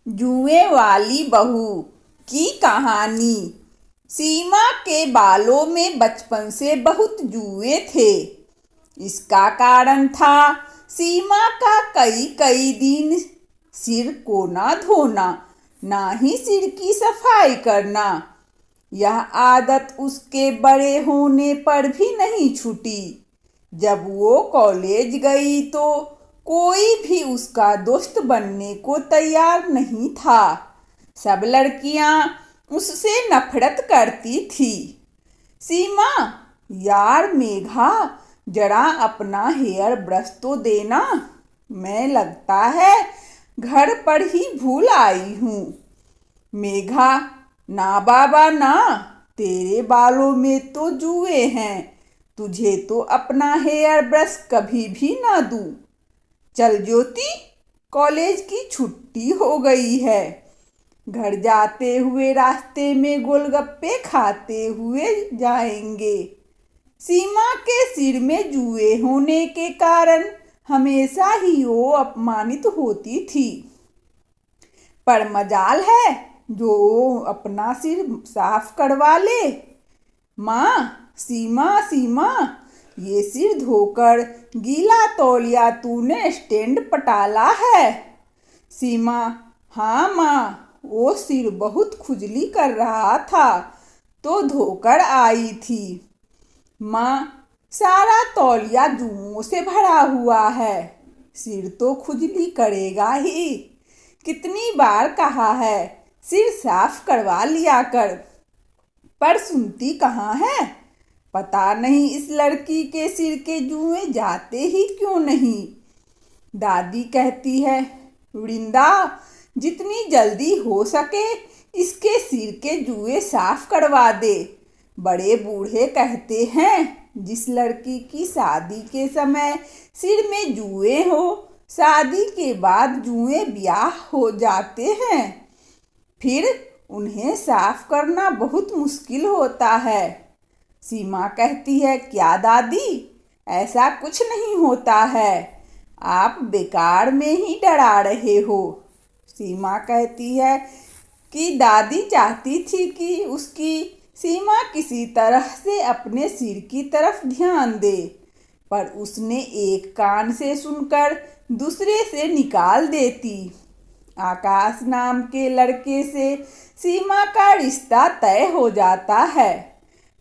जुएं वाली बहू की कहानी। सीमा के बालों में बचपन से बहुत जुए थे। इसका कारण था सीमा का कई कई दिन सिर को ना धोना, ना ही सिर की सफाई करना। यह आदत उसके बड़े होने पर भी नहीं छूटी। जब वो कॉलेज गई तो कोई भी उसका दोस्त बनने को तैयार नहीं था। सब लड़कियां उससे नफरत करती थी। सीमा, यार मेघा, जरा अपना हेयर ब्रश तो देना। मैं लगता है घर पर ही भूल आई हूँ। मेघा, ना बाबा ना, तेरे बालों में तो जुए हैं। तुझे तो अपना हेयर ब्रश कभी भी ना दूं। चल ज्योति, कॉलेज की छुट्टी हो गई है। घर जाते हुए रास्ते में गोलगप्पे खाते हुए जाएंगे। सीमा के सिर में जुए होने के कारण हमेशा ही वो अपमानित होती थी। पर मजाल है जो अपना सिर साफ करवा ले। माँ, सीमा सीमा, ये सिर धोकर गीला तौलिया तूने स्टैंड पटाला है। सीमा, हाँ माँ, वो सिर बहुत खुजली कर रहा था तो धोकर आई थी। माँ, सारा तौलिया जुओं से भरा हुआ है, सिर तो खुजली करेगा ही। कितनी बार कहा है सिर साफ करवा लिया कर, पर सुनती कहाँ है। पता नहीं इस लड़की के सिर के जुए जाते ही क्यों नहीं। दादी कहती है, वृंदा, जितनी जल्दी हो सके इसके सिर के जुए साफ करवा दे। बड़े बूढ़े कहते हैं जिस लड़की की शादी के समय सिर में जुए हो, शादी के बाद जुए ब्याह हो जाते हैं। फिर उन्हें साफ करना बहुत मुश्किल होता है। सीमा कहती है, क्या दादी, ऐसा कुछ नहीं होता है, आप बेकार में ही डरा रहे हो। सीमा कहती है कि दादी चाहती थी कि उसकी सीमा किसी तरह से अपने सिर की तरफ ध्यान दे, पर उसने एक कान से सुनकर दूसरे से निकाल देती। आकाश नाम के लड़के से सीमा का रिश्ता तय हो जाता है,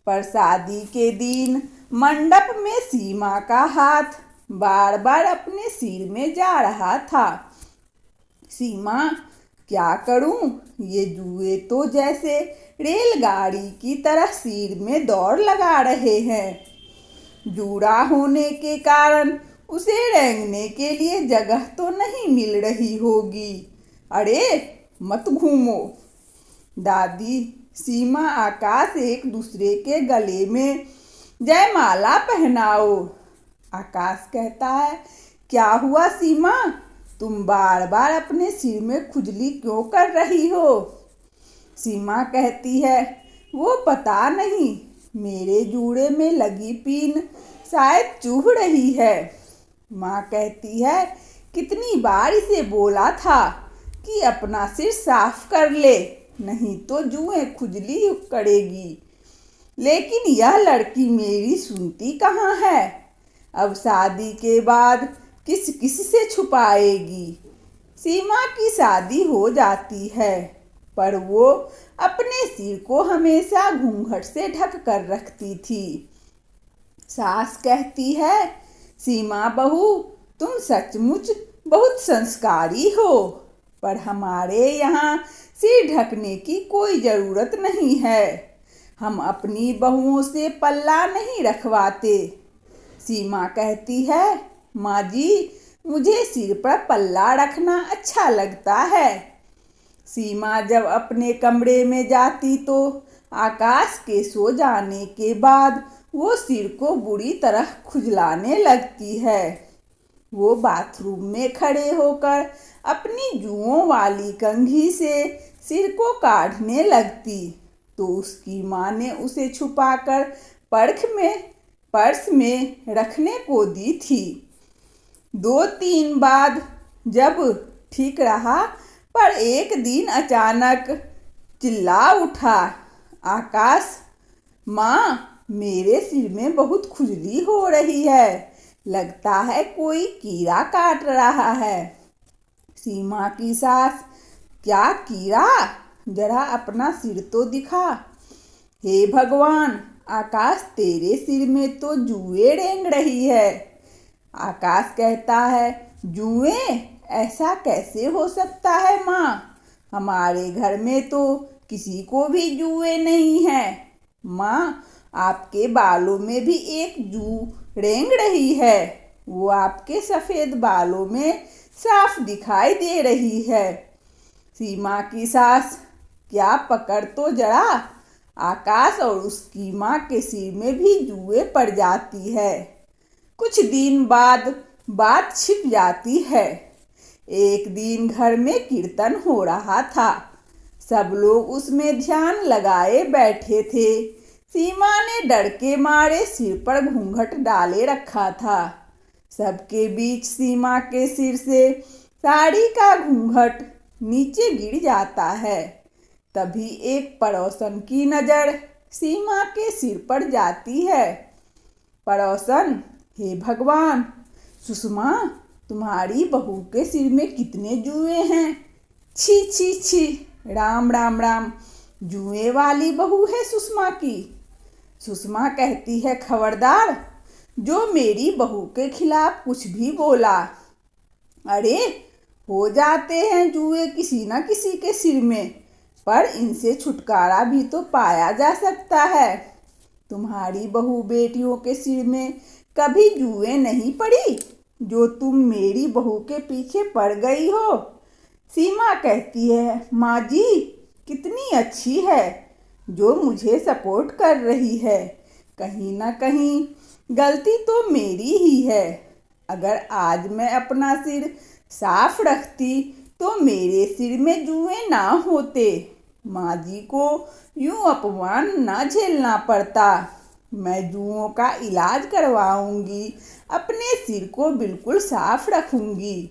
पर शादी के दिन मंडप में सीमा का हाथ बार बार अपने सिर में जा रहा था। सीमा, क्या करूं, ये जुए तो जैसे रेलगाड़ी की तरह सिर में दौड़ लगा रहे हैं। जूड़ा होने के कारण उसे रेंगने के लिए जगह तो नहीं मिल रही होगी। अरे मत घूमो। दादी, सीमा, आकाश एक दूसरे के गले में जयमाला पहनाओ। आकाश कहता है, क्या हुआ सीमा, तुम बार बार अपने सिर में खुजली क्यों कर रही हो। सीमा कहती है, वो पता नहीं, मेरे जूड़े में लगी पिन शायद चुभ रही है। माँ कहती है, कितनी बार इसे बोला था कि अपना सिर साफ कर ले, नहीं तो जुएं खुजली करेगी, लेकिन यह लड़की मेरी सुनती कहाँ है। अब शादी के बाद किस किस से छुपाएगी। सीमा की शादी हो जाती है, पर वो अपने सिर को हमेशा घूंघट से ढक कर रखती थी। सास कहती है, सीमा बहू, तुम सचमुच बहुत संस्कारी हो, पर हमारे यहाँ सिर ढकने की कोई ज़रूरत नहीं है। हम अपनी बहुओं से पल्ला नहीं रखवाते। सीमा कहती है, माँ जी, मुझे सिर पर पल्ला रखना अच्छा लगता है। सीमा जब अपने कमरे में जाती तो आकाश के सो जाने के बाद वो सिर को बुरी तरह खुजलाने लगती है। वो बाथरूम में खड़े होकर अपनी जुओं वाली कंघी से सिर को काटने लगती, तो उसकी माँ ने उसे छुपाकर पर्स में रखने को दी थी। 2-3 बाद जब ठीक रहा, पर एक दिन अचानक चिल्ला उठा, आकाश, माँ, मेरे सिर में बहुत खुजली हो रही है, लगता है कोई कीड़ा काट रहा है। सीमा की सास, क्या कीड़ा? जरा अपना सिर तो दिखा। हे भगवान, आकाश, तेरे सिर में तो जुएं रेंग रही है। आकाश कहता है, जुएं? ऐसा कैसे हो सकता है माँ? हमारे घर में तो किसी को भी जुएं नहीं है। माँ, आपके बालों में भी एक जू रेंग रही है, वो आपके सफ़ेद बालों में साफ दिखाई दे रही है। सीमा की सास, क्या पकड़ तो जरा। आकाश और उसकी माँ के सिर में भी जुएं पड़ जाती है। कुछ दिन बाद बात छिप जाती है। एक दिन घर में कीर्तन हो रहा था। सब लोग उसमें ध्यान लगाए बैठे थे। सीमा ने डर के मारे सिर पर घूंघट डाले रखा था। सबके बीच सीमा के सिर से साड़ी का घूंघट नीचे गिर जाता है। तभी एक पड़ोसन की नज़र सीमा के सिर पर जाती है। पड़ोसन, हे भगवान, सुषमा, तुम्हारी बहू के सिर में कितने जुएं हैं। छी छी छी, राम राम राम, जुएं वाली बहू है सुषमा की। सुषमा कहती है, खबरदार, जो मेरी बहू के खिलाफ कुछ भी बोला। अरे, हो जाते हैं जुएं किसी न किसी के सिर में, पर इनसे छुटकारा भी तो पाया जा सकता है। तुम्हारी बहू बेटियों के सिर में कभी जुएं नहीं पड़ी जो तुम मेरी बहू के पीछे पड़ गई हो। सीमा कहती है, माँ जी कितनी अच्छी है, जो मुझे सपोर्ट कर रही है। कहीं ना कहीं गलती तो मेरी ही है। अगर आज मैं अपना सिर साफ रखती तो मेरे सिर में जुएं ना होते, माँ जी को यूं अपमान ना झेलना पड़ता। मैं जुओं का इलाज करवाऊंगी, अपने सिर को बिल्कुल साफ रखूंगी।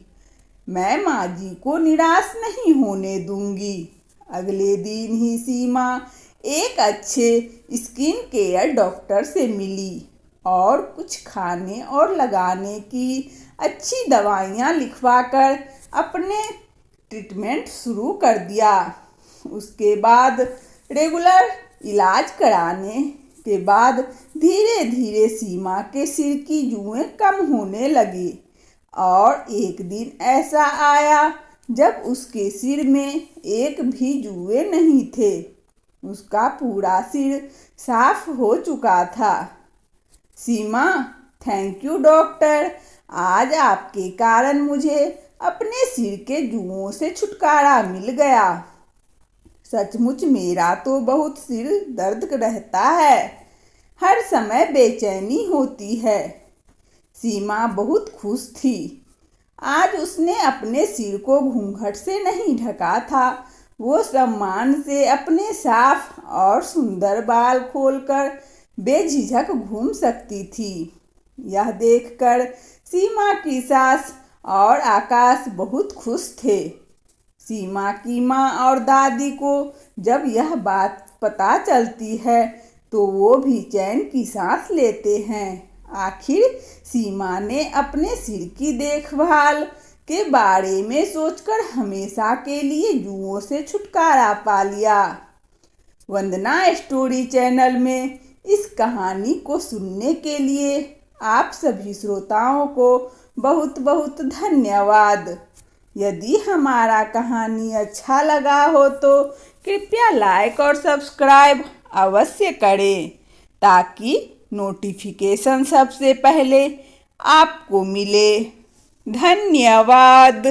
मैं माँ जी को निराश नहीं होने दूंगी। अगले दिन ही सीमा एक अच्छे स्किन केयर डॉक्टर से मिली और कुछ खाने और लगाने की अच्छी दवाइयाँ लिखवाकर अपने ट्रीटमेंट शुरू कर दिया। उसके बाद रेगुलर इलाज कराने के बाद धीरे धीरे सीमा के सिर की जुएं कम होने लगी और एक दिन ऐसा आया जब उसके सिर में एक भी जुएं नहीं थे। उसका पूरा सिर साफ हो चुका था। सीमा, थैंक यू डॉक्टर, आज आपके कारण मुझे अपने सिर के जुओं से छुटकारा मिल गया। सचमुच मेरा तो बहुत सिर दर्द रहता है, हर समय बेचैनी होती है। सीमा बहुत खुश थी। आज उसने अपने सिर को घूंघट से नहीं ढका था। वो सम्मान से अपने साफ और सुंदर बाल खोलकर बेझिझक घूम सकती थी। यह देखकर सीमा की सास और आकाश बहुत खुश थे। सीमा की माँ और दादी को जब यह बात पता चलती है तो वो भी चैन की सांस लेते हैं। आखिर सीमा ने अपने सिर की देखभाल के बारे में सोचकर हमेशा के लिए जुओं से छुटकारा पा लिया। वंदना स्टोरी चैनल में इस कहानी को सुनने के लिए आप सभी श्रोताओं को बहुत बहुत धन्यवाद। यदि हमारा कहानी अच्छा लगा हो तो कृपया लाइक और सब्सक्राइब अवश्य करें ताकि नोटिफिकेशन सबसे पहले आपको मिले। धन्यवाद।